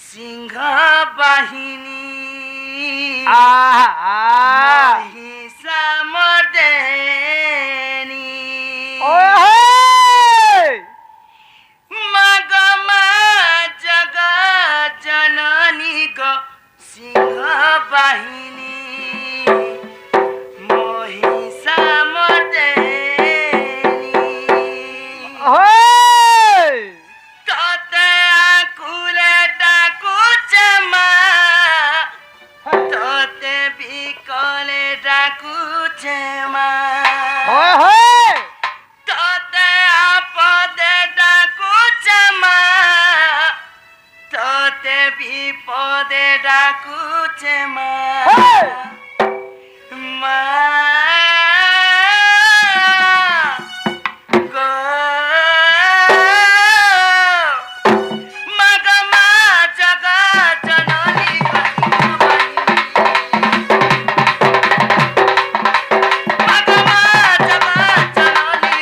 সিংহ বাহিনী মহিষা মর্দেনি মাগ মা জগৎ জননী গো সিংহ বাহিনী মহিষা মর্দেনি তোতে আকুলে ডাকুছে মা তোতে বিকলে ডাকুছে মা তোতে আপদে ডাকুছে মা তোতে বিপদে ডাকুছে মা মা গো মাগ মা জগৎ জননী মাগ মা জগৎ জননী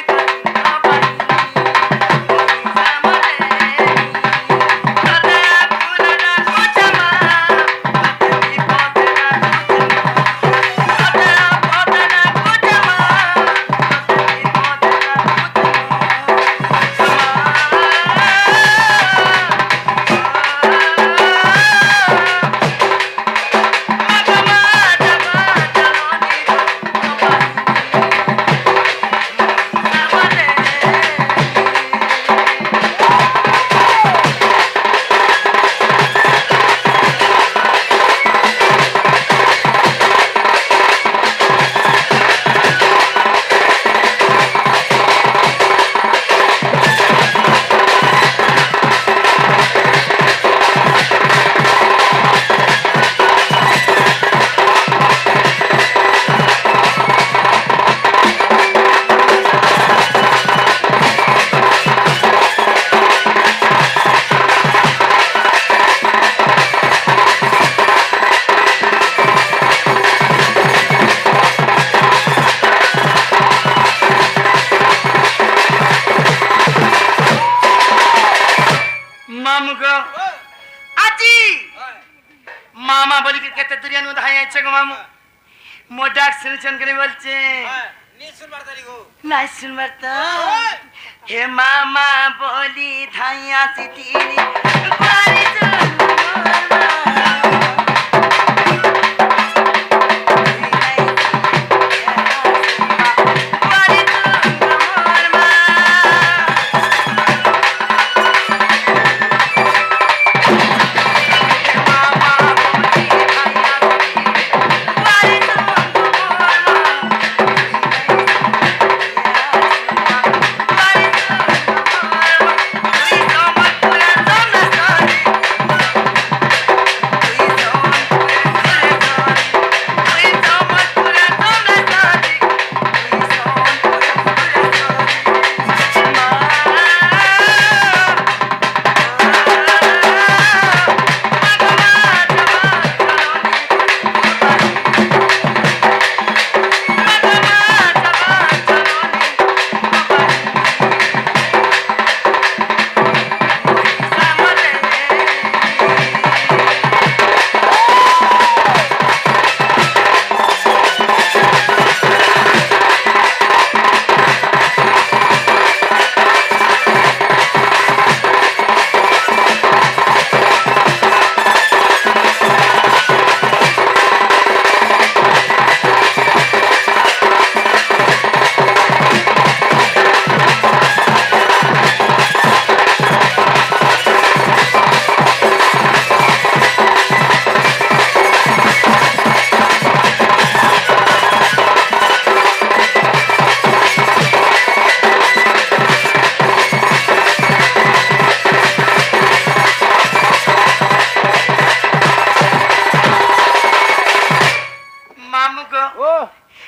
मामा बोली के कहते दुनिया नु धाय আছে গো মামু মোডাক শুনছেন করে বলছে নি শুনবার তারি গো নাই শুনবার তো হে মামা বলি ধাই আসি তিনি বাড়ি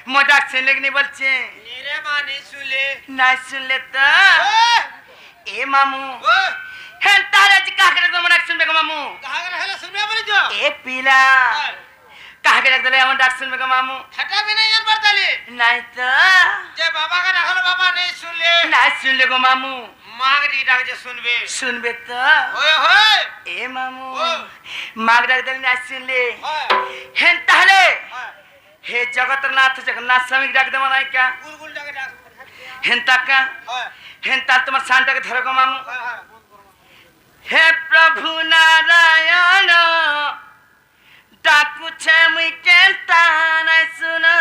मोटा से लगने बोलছে नीरे माने सुले ना सुनले तो ए मामू हे तारा जी का करे मन सुनबे को मामू कहा करे हेला सुनबे बोली जो ए पीला कहा करे दले हम डाक सुनबे को मामू हटा भी नहीं जान पड़ताले नहीं तो जे बाबा का रखलो बाबा नहीं सुनले को मामू মাগরি ডাক যে শুনবে শুনবে তো এ মামু মাগ ডাক দিলে না শুনলে হেন তাহলে হে জগন্নাথ জগন্নাথ স্বামী ডাক দেব নাই কা গুলগুল ডাকে ডাক হেন তাকা হেন তার তোমার শানটাকে ধরো গো মামু হে প্রভু নারায়ণ ডাকুছে মুই কেনতা নাই শুনো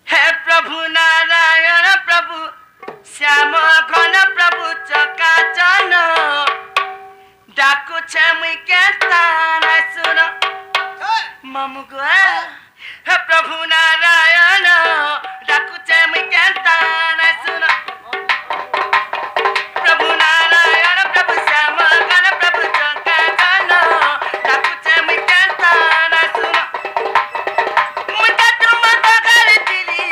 হে প্রভু নারায়ণ প্রভু শ্যাম ঘন প্রভু চকাচন ডাকুছে মুই কেনতা নাই শুনো মামু গো হে প্রভু নারায়ণ ডাকুছে মুই কেনতা নাই শুনো প্রভু নারায়ণ প্রভু শ্যাম ঘন প্রভু চকাচন ডাকুছে মুই কেনতা নাই শুনো মুটা তোমার ভাগারি দিলি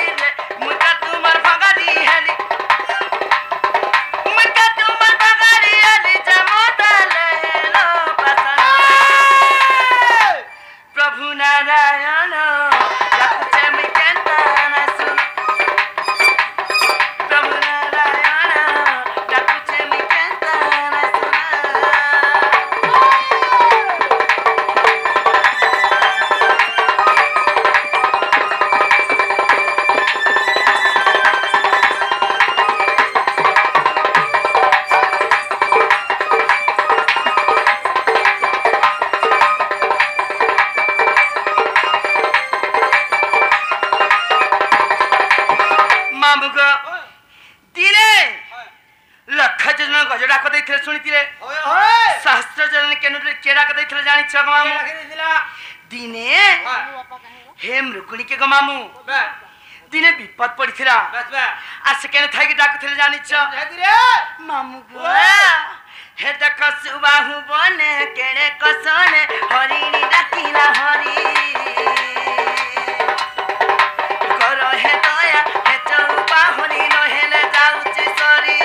মুটা তোমার ভাগারি হেলি মুটা তোমার ভাগারি হেলি জমতালে লো পাসনা প্রভু নারায়ণ ডাকুছে মুই কেনতা নাই শুনো প্রভু নারায়ণ ডাকুছে মুই কেনতা নাই শুনো ମାମୁ ଗো ଦିନେ ଲକ୍ଷ ଜଣ ଗଜ ଡାକ ଦେଇଥିଲେ ଶୁଣିଥିଲେ ସହସ୍ର ଜଣ କେନୁରେ କେ ଡାକ ଦେଇଥିଲେ ଜାଣିଛ ଗো ମାମୁ ଦିନେ ହେ ମୃଗୁଣିକେ ଗো ମାମୁ ଦିନେ ବିପଦ ପଡିଥିଲା আর সেখানে থাকি ডাকুଥିଲେ জানিছ মামু গো হে দেখ সুবাহু বনে কেড়ে কসনে হরিণী ডাকিলা হরি কর হে দয়া হে চৌপা হরি নহেলে যাউছি সরি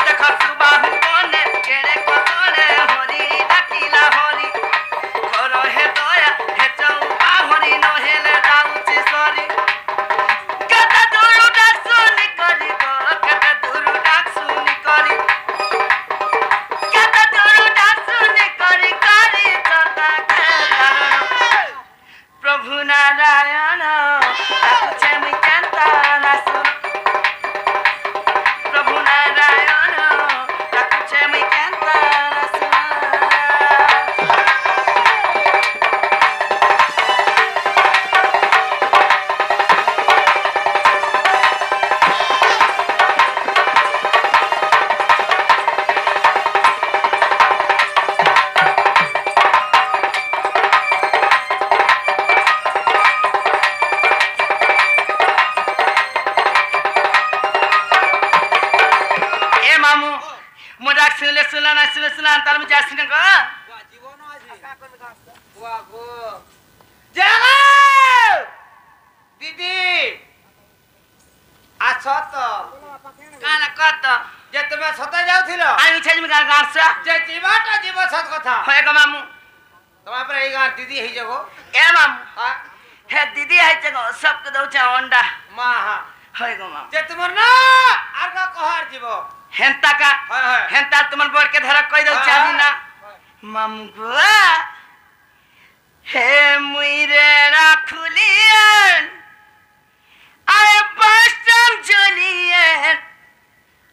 দেখ সুবাহু বনে কেড়ে কসনে হরিণী ডাকিলা হরি কর হে দয়া হে চৌপা হরি নহেলে যাউছি সরি কত দূর ডাক শুনি করি গো কত দূর ডাক শুনি করি কত দূর ডাক শুনি করি করি তথা প্রভু নারায়ণ ডাকুছে মুই কেনতা নাই শুনো প্রভু নারায়ণ ডাকুছে মুই কেনতা নাই শুনো এ মামু মো ডাক শুনলে শুনলা না শুনলে শুনলা তার আমি যাচ্ছি না গো দিদি আছ তো কানা কত যে তুমি সতে যাওছিল আমি ছাড়িমি গাঁ গাঁস যে জীবটা জীব সত কথা হয় গো মামু তোমার পরে এই গাঁ দিদি হই যাবো এ মামু হে দিদি হইছে গো সবকে দউছে অন্ডা মা হ্যাঁ হয় গো মামু যে তোমার না আর কা কহার জীব হেনতা কা হেনতা তোমার বড়কে ধরা কই দউছে আমি না মামু গো হে মুই রে রাখুলিয়েন আরে বাসম জ্বলিয়েন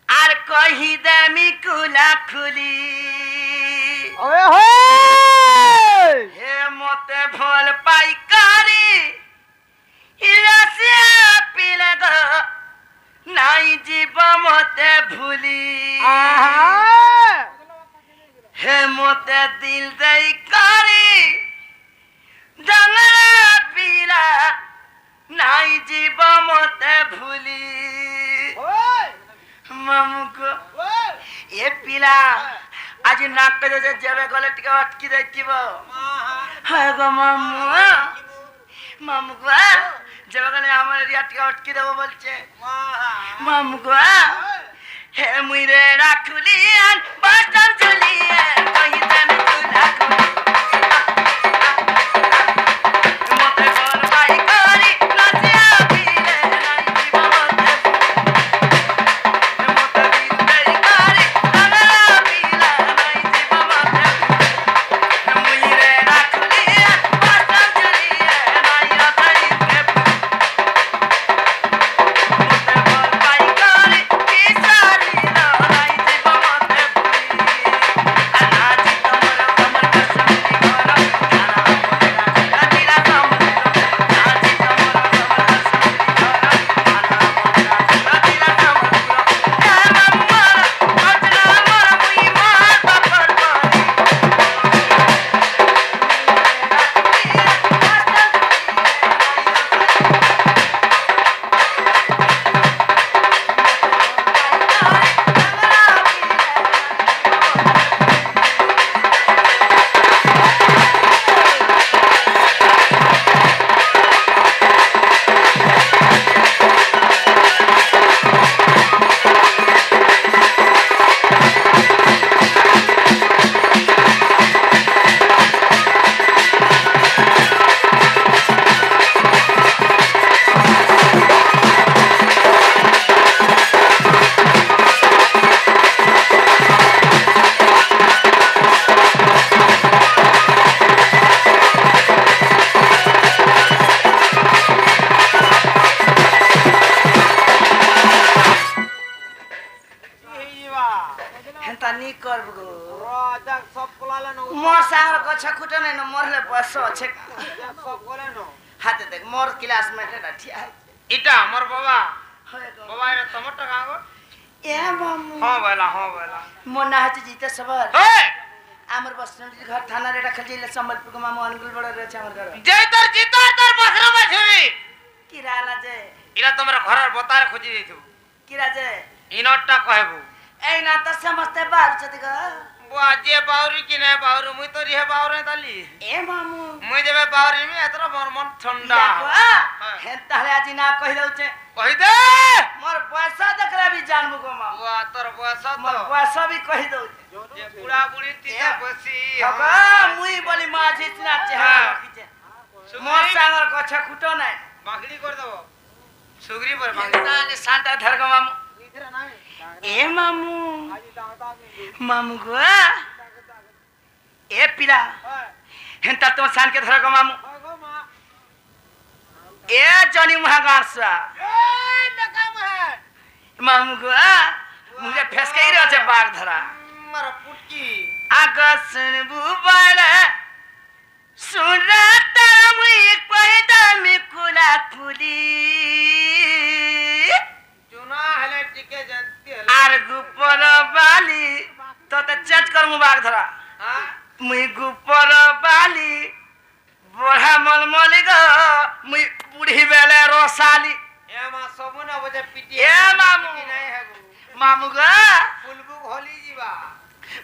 আর কহি দেমি কুলা খুলি হে মতে ভল পাইকারি রসিয়া পিলে গো নাই জীব মতে ভুলি হে মতে দিল দেই করি ডাঙরা পিলা নাই জীব মতে ভুলি মামুকো এ পিলা আজ নাক যে যাবে গলে টিকে অটকি দেখিব হ্যাঁ গো মামু মামুকো যাবে গলে আমার রিয়া টিকে অটকি দেবো বলছে মামুকো হে মুই রে রাখুলিয়ান বাসম ঝুলিয়ান কহিতে আমি তুলা মতে বল গছা খুঁটে নাই না মরলে বয়স আছে হাতে দেখ মোর ক্লাসমেট এটা ঠিক আছে এটা আমার বাবা বাবা এটা তোমার টাকা গো এ মামু হ্যাঁ বলা মনে হচ্ছে জিতে সবার এই আমার বসনটি ঘর থানার এটা খালি জিলে সম্বলপুর কো মামু অনুগুল বড় রয়েছে আমার ঘর জয় তোর জিতো তোর বসরা মাছবি কি রালা যে ইরা তোমার ঘরের বতার খুঁজি দিছো কি রাজে ইনটা কহবো এই না তো সমস্ত বাড়ছে দিগা যে বাউরি কি না বাউরি মুই তো রিহে বাউরে তালি এ মামু মুই যেবে বাউরি মি এতরা মন মন ঠান্ডা হে তাহলে আজি না কই দউছে কই দে মোর পয়সা দেখলে भी जानबो गो मामू वा तोर बयस मोर तो पयसा भी कहि दउचे जे बुढ़ा बुढ़ी तीजा बसी हगा मुई बोली माझी चिना चेहरा रखिचे मोर सांगर गछा खुटो নাই बागड़ी कर दबो सुगरी पर बागड़ी ना ने शांता धर गो मामू ए मामू मामू गो ए पिला हेंता तो सान के धर गो मामू ए जनी महागारसा मामू गो मुझे फेसकई रह छे बाग धरा मारा पुटकी आगसन बुबाला सुना तारा मुई पहिदा मी कुला कुली चुना हले टिके जानती हले आर गुपर बाली तो चेंज कर मु बाग धरा हां मुई गुपर बाली बोढ़ा मलमली गो मुई बूढ़ी बेले रोसाली ए मा सबुना बजे पिटी ए मामू नहीं है गो मामू गो फुलबुक होली जीवा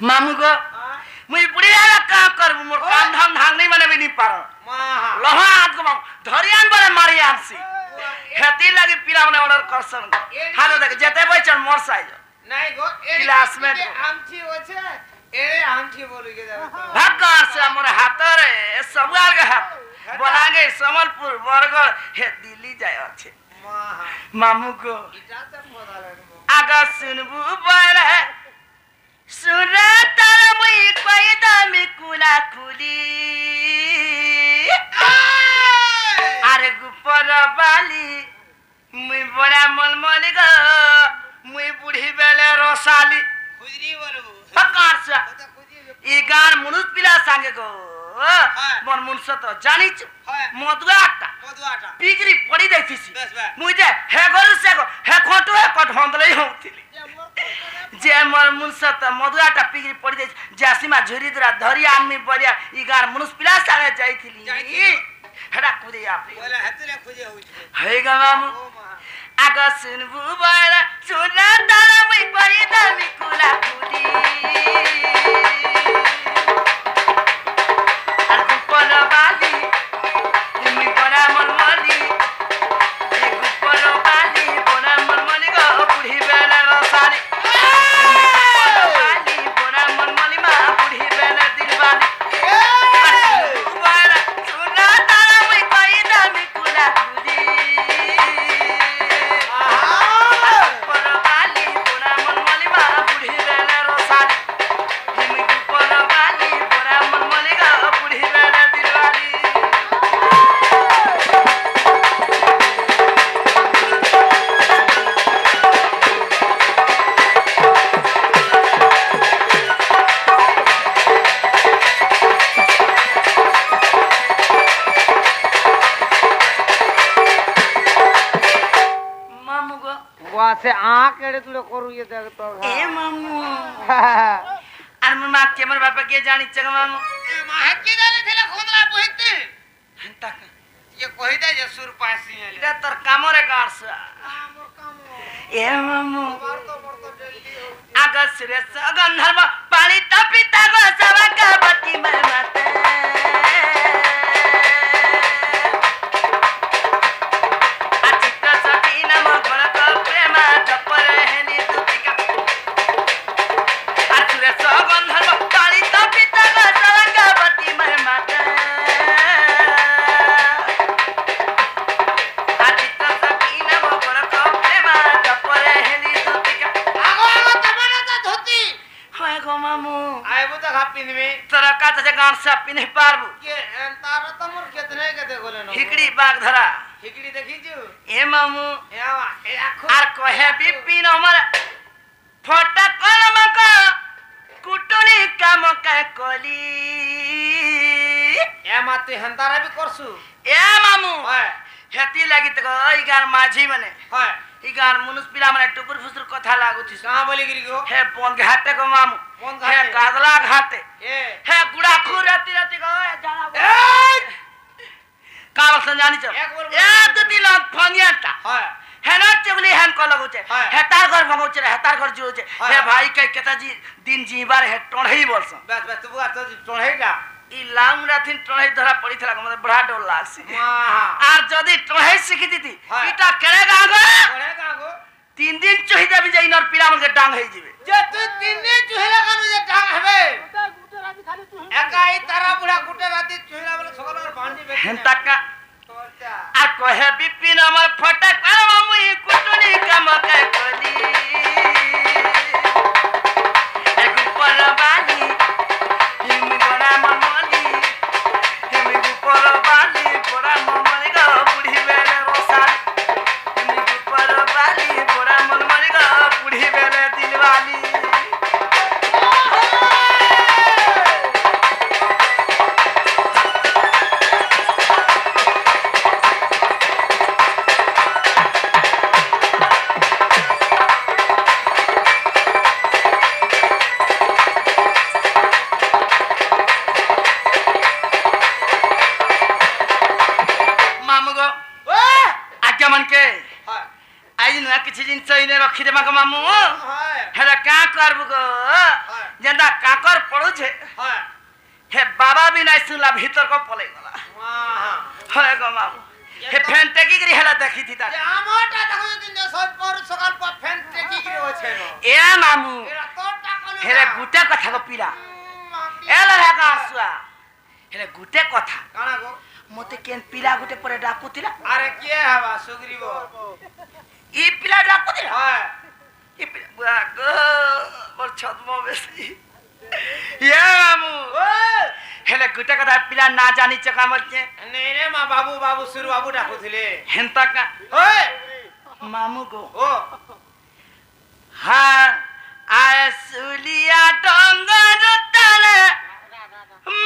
मामू गो हां मुई बुढ़ी आला का कर मोर काम धाम धांग नहीं माने भी नहीं पारो माहा लहा हाथ को धरियान बड़े मारी आंसी खेती लगी पीला ने ऑर्डर करसन हाथ देख जेते बोई चल मोर साइज नहीं गो क्लासमेट आमची होछे एरे आमची बोलू के जाबे भक्कार से मोर हाथ रे सबगार के हाथ बोलागे समलपुर बरगढ़ हे दिल्ली जाय আছে माहा मामू को इटा तक बोलाले आगा सुनबू बड़े सुना तारा मुई कोई दामी कुला कुली आरे गुपर बाली मुई बड़ा मलमली गो मुई बुढ़ी बेले रोसाली खुजरी बोलबो पकार से तो खुजरी ई गान मुनुस पिला सांगे गो मन मुनस तो जानी छु मधुआ आटा मधुआटा पिगरी पड़ी दैथिसी बस बस मुझे हे गरु से गो हे खोटो हे कट हंदलई होउथिली जे मोर मुनस तो मधुआटा पिगरी पड़ी दै जासीमा झुरी दरा धरी आदमी बरिया ई गान मुनुस पिला सांगे जाइथिली हेडा कुदे आप बोले हतरे खुजे होइछे हे गा मामू ओ माहा आगा सुनबू बड़ा सुना तारा मई परी दामी कुला कुली আর গুপর বালি তুমি বড়া মলমলি এ গুপর বালি বড়া মলমলি গো বুড়ি বেলা রসালি গুপর বালি বড়া মলমলি মা বুড়ি বেলা দিলবালি বড়া সুনা তারা মই কই দামি কুলা কুলি গুপর বালি বড়া মলমলি মা বুড়ি বেলা রসালি তুমি গুপর বালি বড়া মলমলি গো বুড়ি বেলা দিলবালি मामू गो वासे आंख केड़े तुले करू ये देख तो ए मामू আর মোর মা কে মোর বাপা কে জানি চগ মামু ए माहे की जाने थिले खोदला बहिते তাক ये कहि दे जे सुर पासी है এটা তোর কামরে গাছ मोर काम এ মামু बार तो जल्दी हो আগস রে সগন্ধর্ব পানি তপিতা গো সবাকা বতি মরমতে আচিত সকিনা মগর কো প্রেম তপরে হেনি দুতিকা আচুরে সগন্ধর্ব পানি তপিতা গো সবাকা বতি মরমতে আচিত সকিনা মগর কো প্রেম তপরে হেনি দুতিকা आगो आगो तमने तो धोती হয় গো মামু आइबो तो खापिन में তোরা কাছে গান সাপি नहीं पारबू के तार तमर केतने के देखले न हिकड़ी बाग धरा हिकड़ी देखी छु ए मामू यावा ए आखो আর কহে বিপিন আমার ফটা কলম ক কুটনি কাম কা কলি এ মা তুই হেন্তারা বি করছু এ মামু হয় হেতি লাগি তো এই গার মাঝি মানে হয় এই গার মনুষ পিলা মানে টুকুর ফুসুর কথা লাগুছিস কাঁ বলি গিরি গো হে বন ঘাটে গো মামু বন হে ঘাটে? কাদলা ঘাটে এ হে গুড়া খু রাতি রাতি গো জানা এই! কাল সে জানিছ একবার এ দুটি লোক ফঙ্গিয়াটা হয় হেন চুগলি হেন কল গুছে হ্যাঁ। হে তার ঘর ভঙ্গুছে হে তার ঘর জিউছে হ্যাঁ। হে ভাই কে কেতা জি দিন জিবার হে টড়াই বলছ বাস বাস তুই আর তো চড়াইটা ই লাং রাতিন টড়াই ধরা পড়িতলা মতে বড়া ডর লাগছে মা আর যদি টড়াই শিখি দিতি হ্যাঁ। ইটা কেড়ে গাগো চড়াই কাঁ গো 3 দিন চহি যাবি যাই নর পিলা মকে ডাং হই যাবে যে তুই তিন দিন চুহিলা কানু যে ডাং হবে একাই তারা বুড়া গুটে রাতে চুহিলা বলে সকালের ভান্ডি বেচে হেন টাকা আর কহে বিপিন আমার ফটা কার মামু ই কুটনি কাম কা কলি এক পরবানি হিমি বড়া মামলি হিমি পরবানি বড়া মামলি গো বুড়ি বেলে রসাল হিমি পরবানি বড়া মামলি গো বুড়ি বেলে দিলওয়ালি মামু গো আজ্ঞা মনকে হয় আজ না কিছু জিনিস ইনে রখি দেবা গো মামু হয় হেরা কা করবু গো যেটা কাকর পড়ুছে হয় হে বাবা বি নাই শুনলা ভিতর কো পলাই গলা মা হয় গো মামু হে ফ্যান টেকি গরি হেলা দেখি থি তা যে আমারটা দেখো দিন সব পর সকাল পর ফ্যান টেকি কি হচ্ছে না এ মামু এরা তোর টাকা না হেরে গুটে কথা গো পিলা এলা হেকা আসুয়া হেরে গুটে কথা কানা গো মতে কেন পিলা গুটে পরে ডাকুতিলা আরে কে হবা সুগ্রীব ই পিলা ডাকুতিলা হয় ই পিলা বুয়া গো বল ছদম বেশি ইয়া মামু হেলে গুটে কথা পিলা না জানি চকা মরছে নেই রে মা বাবু বাবু সুর বাবু ডাকুଥିଲେ হেনতা কা ওই মামু গো ও হ্যাঁ আসুলিয়া ডঙ্গর তলে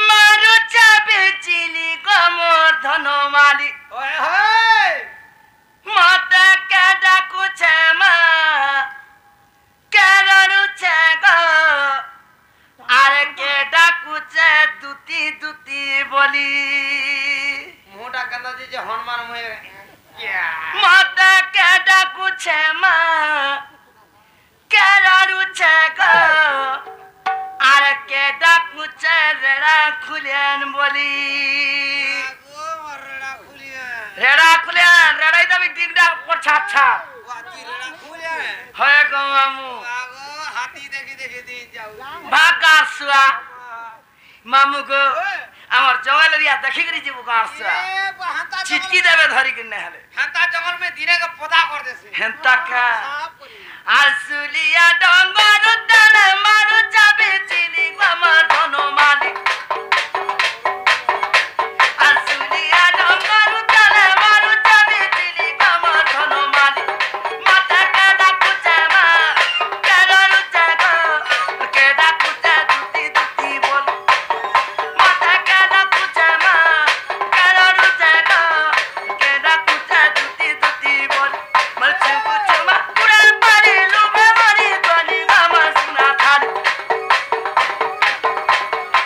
মারু চাবে চিলি কমর ধনমালি ওই হয় মতে কে ডাকুছে মা কে রুছে গো আরে কে ডাকুছে দুতি দুতি বলি মোটা কান্দা যে হনুমান মুহে মতে কে ডাকুছে মা কে রুছে গো আরে কে ডাকুছে রেড়া খুলেন বলি গো মরড়া খুলিয়া রেড়া খুলেন রেড়াই দাবি ডিগডা পর ছাপ ছাপ ওয়াতি রেড়া খুলিয়া হয় গো মামু আগো হাতি দেখি দেখি দিন যাও ভাগা আসুয়া মামু গো আমার জঙ্গল এরিয়া দেখি করি যাবো গা আসুয়া এ হাতা চিটকি দেবে ধরি কিনে হেলে হাতা জঙ্গল মে দিনে কে পদা কর দেছে হেনতা কা সাফ করি আসুলিয়া ডঙ্গর তলে মারু যাবে চিনি আমার ধনমালি আসুলিয়া ডঙ্গর তলে মারু যাবে চিনি আমার ধনমালি মাতা কেডা কুচে মা কেডা রুচে গো কেডা কুচে দুতি দুতি বল মাতা কেডা কুচে মা কেডা রুচে গো কেডা কুচে দুতি দুতি বল মরছে কুচে মা পুরা পারি লুবে মরি গনি মামা সুনা খালি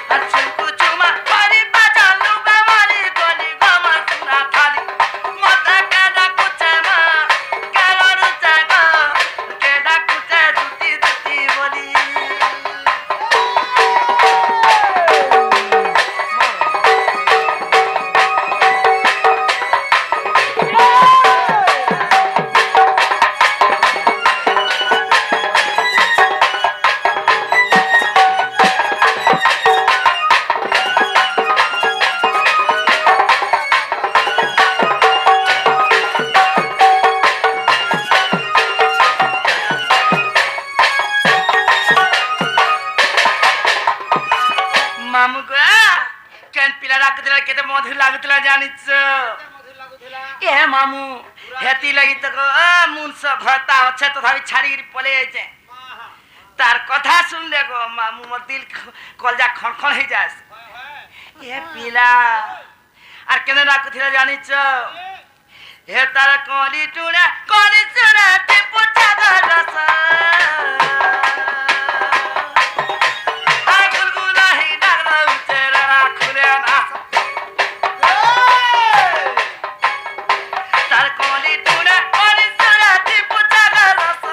মরছে কুচে মা পারি বাজা লুবে মরি গনি মামা সুনা খালি মাতা কেডা কুচে মা কেডা রুচে গো কেডা কুচে দুতি দুতি বলি মামু গো কেন পিলা রাখতে কেতে মধুর লাগুতলা জানিছ মধুর লাগুଥିଲା এ মামু হেতি লাগি তো মুনস ঘরতা আছে তথাপি ছাড়ি পলে যাইছে তার কথা শুনলে গো মামু মোর দিল কলজা খড়খড় হয়ে যাস এ পিলা আর কেন রাখুছিলে জানিছ হে তার কলি চুনা তে পোছা রস আর গুলগুলা হি ডাগলা উচে রাখুলে না তার কলি চুনা তে পোছা রস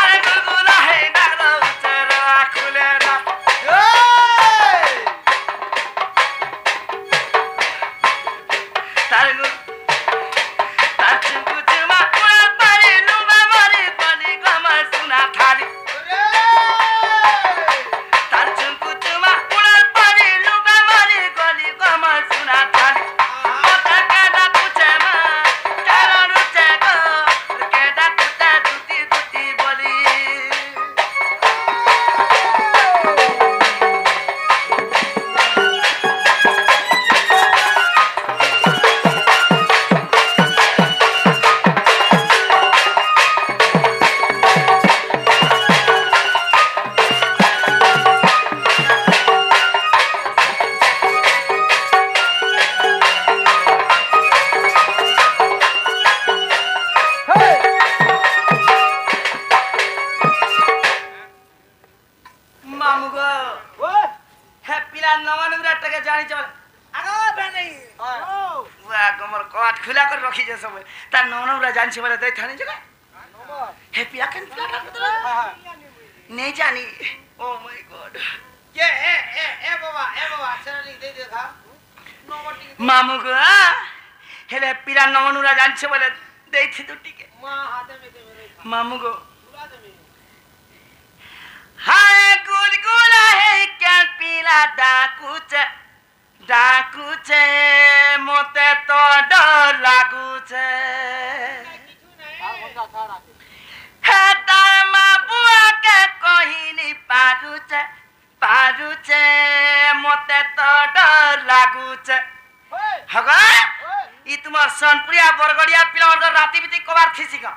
আর গুলগুলা হি ডাগলা উচে রাখুলে না खुला कर रखी जे सब तार नौनौरा जान से बोले दे थाने जगह हे पिया केन पिया नहीं जानी ओ माय गॉड ये ए बाबा चला दे देखा मामू को हेले पिला नौनौरा जान से बोले दे थी दुटी के मां हाथ में दे मेरे मामू को बुला दे मैं हाय गुलगुला है क्या पिला ডাকুছে মতে তো ডর লাগুছে হে তার মা বুয়াকে কহিনি পারুছে মতে তো ডর লাগুছে হগ ই তোমার সনপুরিয়া বরগড়িয়া পিলার রাতি বিতি কবার খিসি গা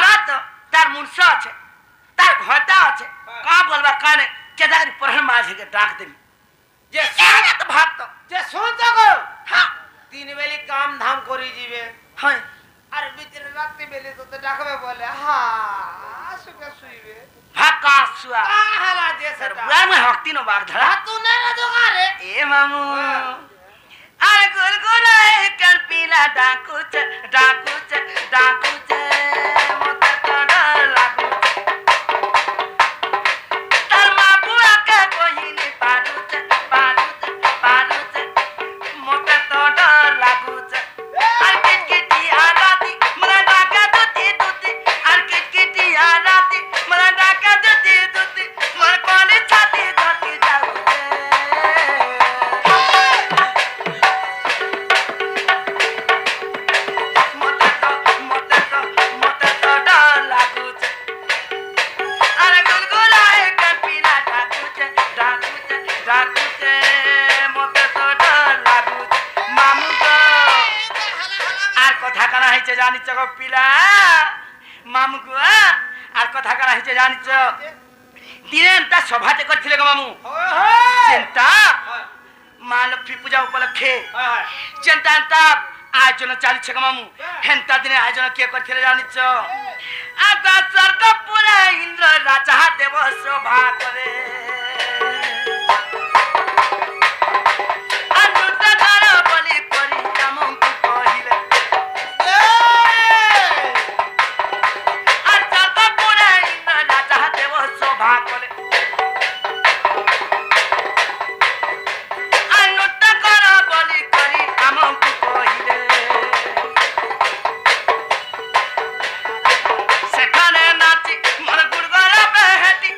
রাত তার মুনস আছে তার ঘটা আছে কা বলবা কানে কেদারি পরহন মাঝে के डाक देबी जे तो भाग तो जे सुन तको हाँ 3 बेली काम धाम करी जीवे हाँ अरे बीच रात बेली तो डाकबे बोले हां सुके सुईबे भाग का सुआ हाला जे सर सटा बुआ में हक्ति नो बाग धरा तू नहीं ना दोगा रे ए मामू अरे गुलगुला है कर पीला डाकुचे मते तो डर लागू तार मा बुआ के कोहिनी पारुचे मते तो डर लागूचे আর কিটকিটি আরাতি মরা ডাকা দুতি আর কিটকিটি আরাতি মরা ডাকা দুতি মর কোনে ছাতি ধরতি যাউছে মতে তো ডর লাগুছে আরে গুলগুলা একটা পিলা ডাকুছে মতে তো ডর লাগুছে মামু গো আর কথা কানা হইছে জানিছ গো পিলা মামু গো আর কথা কানা হইছে জানিছ দিনেন তা সভাতে করছিলে গো মামু চিন্তা মা লক্ষ্মী পূজা উপলক্ষে চিন্তা আয়োজন চালিছে গো মামু হেন্তা দিনে আয়োজন কে করছিলে জানিছ আগা স্বর্গ পুরা ইন্দ্র রাজা দেব শোভা করে সেখানে নাচি মন গুড়গড়া বেহেটি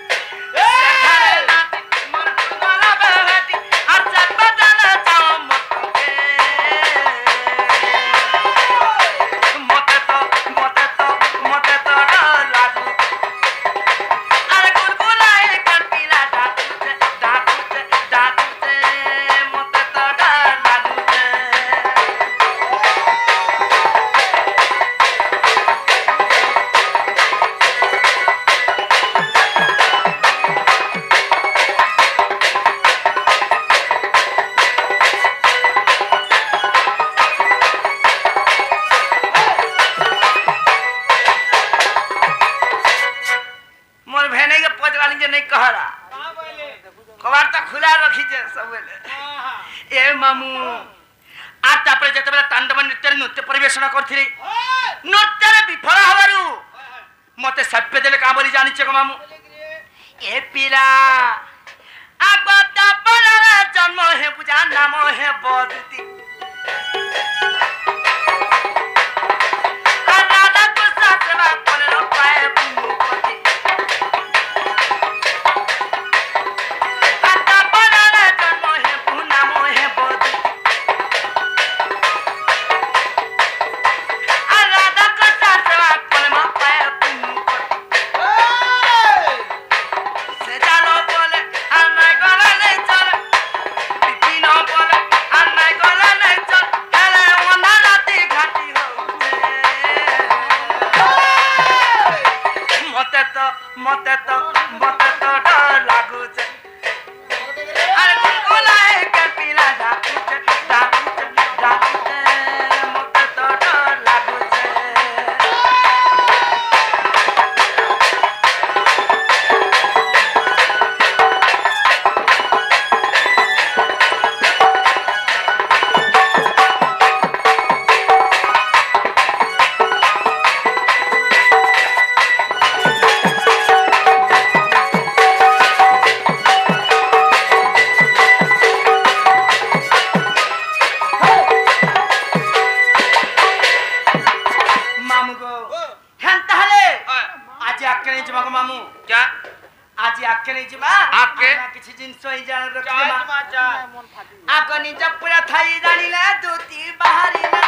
ମାମୁଁ আর তারপরে যেତେବେଳେ ତାଣ୍ଡବ ନୃତ୍ୟରେ ନୃତ୍ୟ ପରିବେଷଣ କରିଥିଲି ନୃତ୍ୟରେ ବିଫଳ ହେବାରୁ ମତେ ସଭ୍ୟ ଦେଲେ କାଁ ବୋଲି ଜାଣିଛ କ ମାମୁଁ ଏ ପିଲା ଆଗ ତାପରେ ଜନ୍ମ ହେ ପୂଜା ନାମ ହେ ବଦୁତି মতে তো ডর লাগুছে আরে গুলগুলায় কে পিলা ডাকুছে ডাকুছে ডাকুছে মতে তো ডর লাগুছে মামু क्या আজি আকে নেই যা আকে কিছু জিনিস হই জানা রখিবা আগে নিজ পুরা থাই জানিলে দুতি বাহারিলে